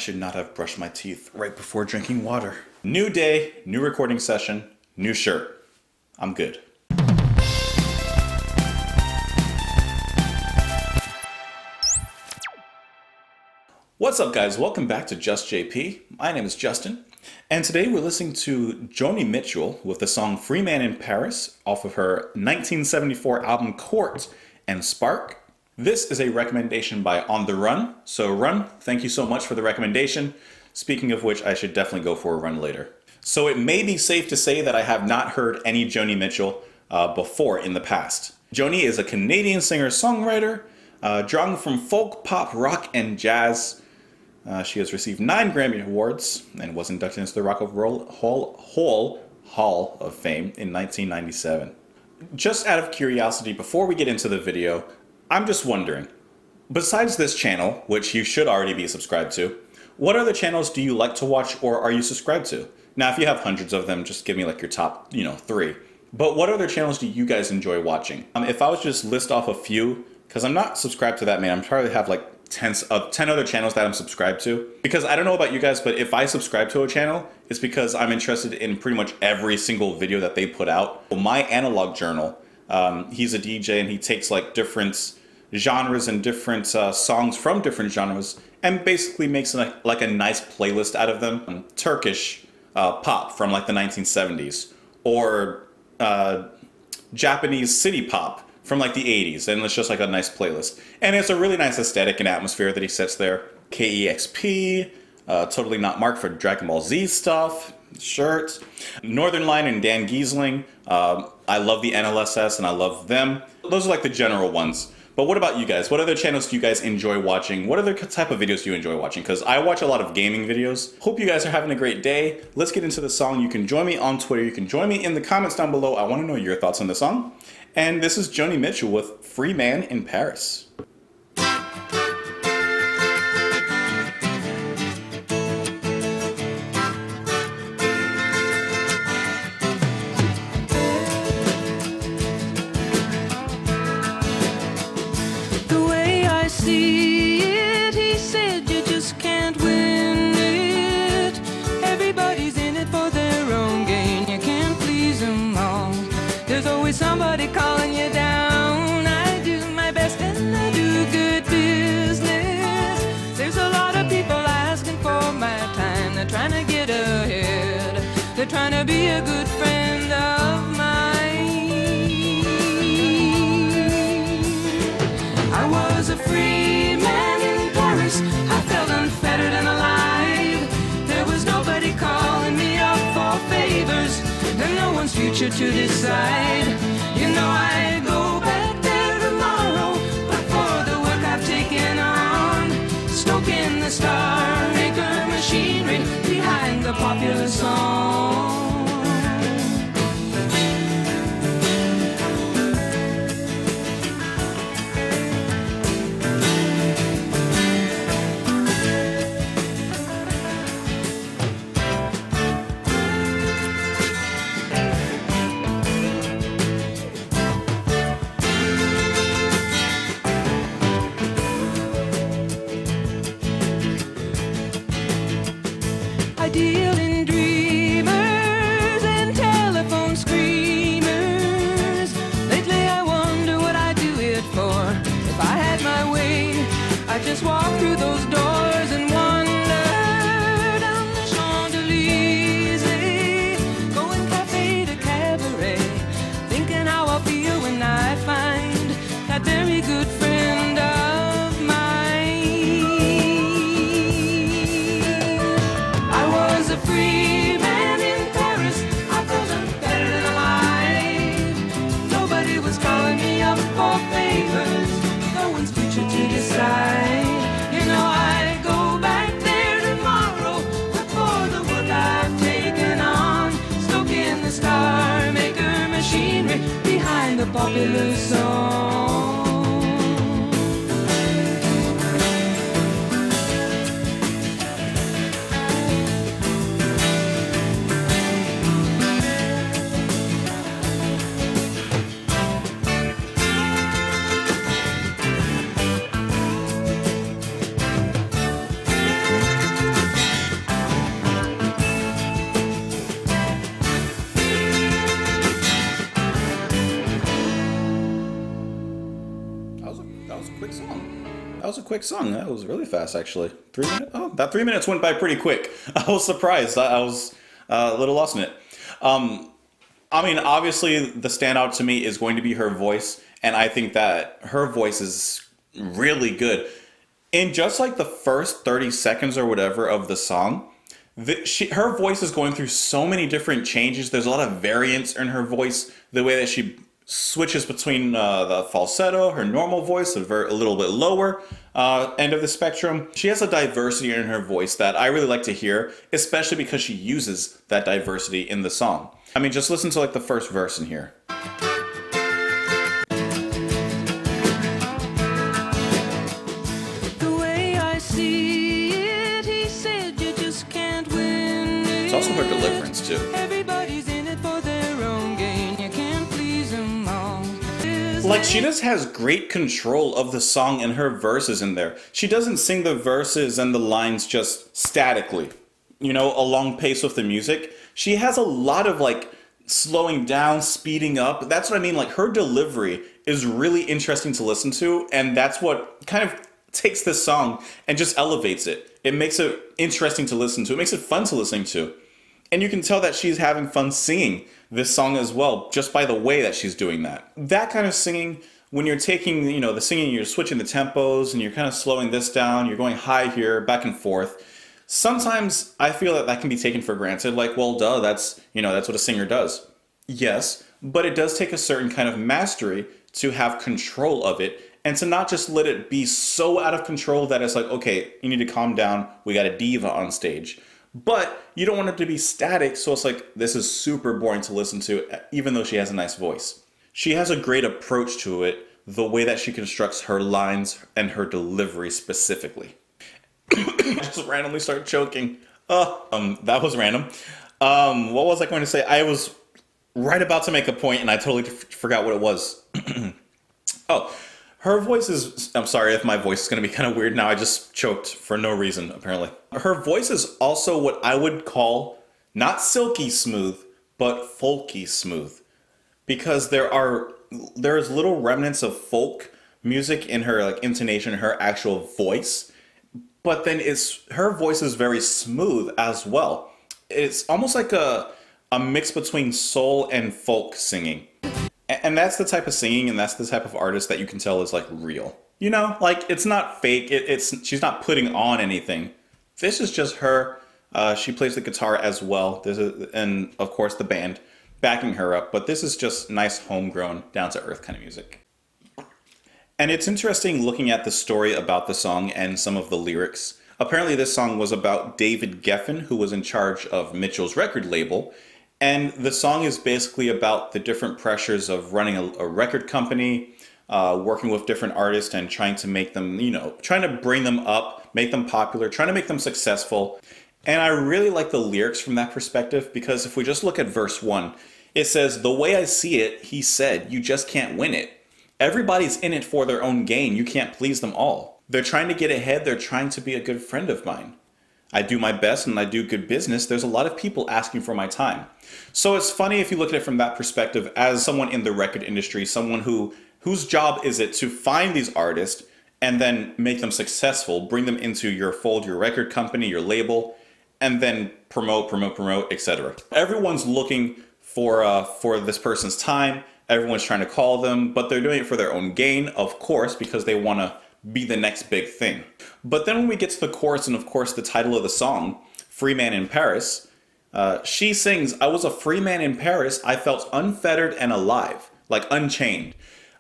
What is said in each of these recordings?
should not have brushed my teeth right before drinking water. New day, new recording session, new shirt. I'm good. What's up, guys? Welcome back to Just JP. My name is Justin, and today we're listening to Joni Mitchell with the song Free Man in Paris off of her 1974 album Court and Spark. This is a recommendation by On the Run. So Run, thank you so much for the recommendation. Speaking of which, I should definitely go for a run later. So it may be safe to say that I have not heard any Joni Mitchell before in the past. Joni is a Canadian singer-songwriter, drawn from folk, pop, rock, and jazz. She has received 9 Grammy Awards and was inducted into the Rock and Roll Hall of Fame in 1997. Just out of curiosity, before we get into the video, I'm just wondering, besides this channel, which you should already be subscribed to, what other channels do you like to watch or are you subscribed to? Now, if you have hundreds of them, just give me like your top, 3. But what other channels do you guys enjoy watching? If I was to just list off a few, because I'm not subscribed to that many, I'm probably have like 10 other channels that I'm subscribed to. Because I don't know about you guys, but if I subscribe to a channel, it's because I'm interested in pretty much every single video that they put out. My Analog Journal, he's a DJ and he takes like different genres and different songs from different genres and basically makes like a nice playlist out of them. Turkish pop from like the 1970s or Japanese city pop from like the 80s, and it's just like a nice playlist. And it's a really nice aesthetic and atmosphere that he sets there. KEXP, totally not marked for Dragon Ball Z stuff, shirts. Northern Line and Dan Giesling, I love the NLSS and I love them. Those are like the general ones. But what about you guys? What other channels do you guys enjoy watching? What other type of videos do you enjoy watching? Because I watch a lot of gaming videos. Hope you guys are having a great day. Let's get into the song. You can join me on Twitter. You can join me in the comments down below. I want to know your thoughts on the song. And this is Joni Mitchell with Free Man in Paris. Somebody calling you down. I do my best and I do good business. There's a lot of people asking for my time. They're trying to get ahead. They're trying to be a good friend of mine. I was a free man in Paris. I felt unfettered and alive. There was nobody calling me up for favors, and no one's future to decide. You know I go back there tomorrow, but for the work I've taken on, stoking the Star Maker machinery behind the popular song. I deal in dreamers and telephone screamers. Lately I wonder what I'd do it for. If I had my way, I'd just walk through those doors and wander down the Champs-Élysées, going cafe to cabaret, thinking how I'll feel when I find that very good friend of mine. A free man in Paris, I felt unfettered and alive. Nobody was calling me up for favors, no one's future to decide. You know That was a quick song. That was a quick song. That was really fast, actually. 3 minutes? Oh, that 3 minutes went by pretty quick. I was surprised. I was a little lost in it. I mean, obviously, the standout to me is going to be her voice, and I think that her voice is really good. In just like the first 30 seconds or whatever of the song, her voice is going through so many different changes. There's a lot of variance in her voice, the way that she switches between the falsetto, her normal voice, a little bit lower end of the spectrum. She has a diversity in her voice that I really like to hear, especially because she uses that diversity in the song. I mean, just listen to like the first verse in here. The way I see it, he said you just can't win it. It's also her deliverance too. Everybody's in it for their own gain. You can't please them all. Like, she just has great control of the song and her verses in there. She doesn't sing the verses and the lines just statically, along pace with the music. She has a lot of like slowing down, speeding up. That's what I mean. Like, her delivery is really interesting to listen to, and that's what kind of takes this song and just elevates it. It makes it interesting to listen to. It makes it fun to listen to. And you can tell that she's having fun singing this song as well, just by the way that she's doing that. That kind of singing, when you're taking, the singing, you're switching the tempos and you're kind of slowing this down, you're going high here, back and forth. Sometimes I feel that can be taken for granted. Like, well, duh, that's what a singer does. Yes, but it does take a certain kind of mastery to have control of it and to not just let it be so out of control that it's like, okay, you need to calm down. We got a diva on stage. But you don't want it to be static, so it's like, this is super boring to listen to, even though she has a nice voice. She has a great approach to it, the way that she constructs her lines and her delivery specifically. I just randomly start choking. That was random. What was I going to say? I was right about to make a point and I totally forgot what it was. Oh, her voice is... I'm sorry if my voice is going to be kind of weird now. I just choked for no reason, apparently. Her voice is also what I would call not silky smooth, but folky smooth. Because there's little remnants of folk music in her like intonation, her actual voice. But then her voice is very smooth as well. It's almost like a mix between soul and folk singing. And that's the type of singing and that's the type of artist that you can tell is like real. Like it's not fake. She's not putting on anything. This is just her. She plays the guitar as well. And of course the band backing her up. But this is just nice homegrown, down to earth kind of music. And it's interesting looking at the story about the song and some of the lyrics. Apparently this song was about David Geffen, who was in charge of Mitchell's record label. And the song is basically about the different pressures of running a record company, working with different artists and trying to make them, trying to bring them up, make them popular, trying to make them successful. And I really like the lyrics from that perspective, because if we just look at verse 1, it says, "The way I see it, he said, you just can't win it. Everybody's in it for their own gain. You can't please them all. They're trying to get ahead. They're trying to be a good friend of mine. I do my best and I do good business. There's a lot of people asking for my time." So it's funny if you look at it from that perspective as someone in the record industry, someone whose job is it to find these artists and then make them successful, bring them into your fold, your record company, your label, and then promote, etc. Everyone's looking for this person's time. Everyone's trying to call them, but they're doing it for their own gain, of course, because they want to be the next big thing. But then when we get to the chorus, and of course the title of the song, Free Man in Paris, she sings, "I was a free man in Paris. I felt unfettered and alive, like unchained.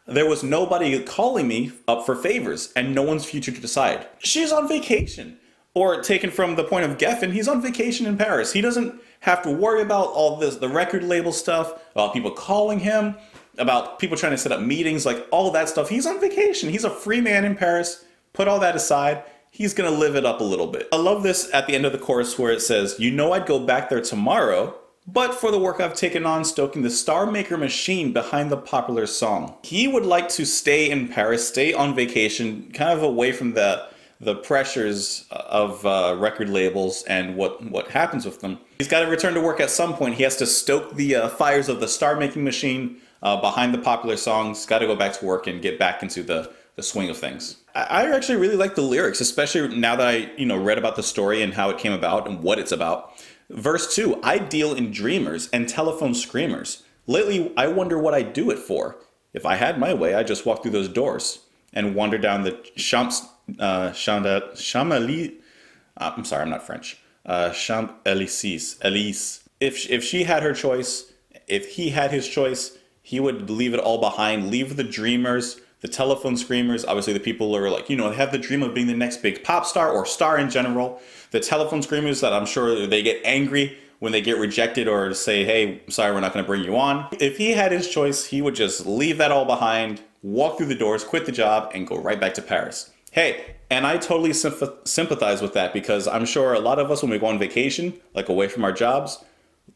There was nobody calling me up for favors, and no one's future to decide." She's on vacation. Or taken from the point of Geffen, he's on vacation in Paris. He doesn't have to worry about all this, the record label stuff, about people calling him, about people trying to set up meetings, like all that stuff. He's on vacation. He's a free man in Paris. Put all that aside. He's going to live it up a little bit. I love this at the end of the chorus where it says, "You know I'd go back there tomorrow, but for the work I've taken on stoking the star maker machine behind the popular song." He would like to stay in Paris, stay on vacation, kind of away from the pressures of record labels and what happens with them. He's got to return to work at some point. He has to stoke the fires of the star making machine behind the popular songs. Got to go back to work and get back into the the swing of things. I actually really like the lyrics, especially now that I, read about the story and how it came about and what it's about. Verse 2, I deal in dreamers and telephone screamers. Lately, I wonder what I'd do it for. If I had my way, I'd just walk through those doors and wander down the I'm sorry, I'm not French. Champs-Élysées. Elise. If she had her choice, if he had his choice, he would leave it all behind, leave the dreamers, the telephone screamers, obviously the people who are like, they have the dream of being the next big pop star or star in general. The telephone screamers that I'm sure they get angry when they get rejected or say, hey, sorry, we're not going to bring you on. If he had his choice, he would just leave that all behind, walk through the doors, quit the job, and go right back to Paris. Hey, and I totally sympathize with that because I'm sure a lot of us, when we go on vacation, like away from our jobs,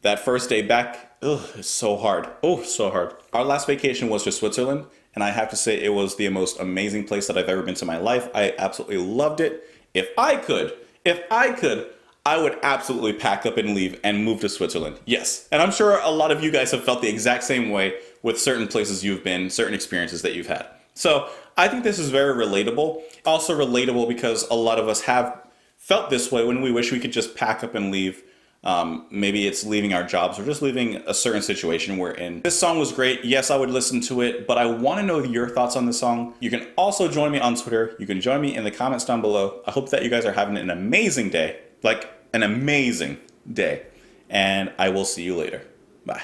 that first day back, it's so hard. Oh, so hard. Our last vacation was to Switzerland, and I have to say it was the most amazing place that I've ever been to in my life. I absolutely loved it. If I could, I would absolutely pack up and leave and move to Switzerland. Yes. And I'm sure a lot of you guys have felt the exact same way with certain places you've been, certain experiences that you've had. So I think this is very relatable. Also relatable because a lot of us have felt this way when we wish we could just pack up and leave. Maybe it's leaving our jobs or just leaving a certain situation we're in. This song was great. Yes, I would listen to it, but I want to know your thoughts on the song. You can also join me on Twitter. You can join me in the comments down below. I hope that you guys are having an amazing day, like an amazing day, and I will see you later. Bye.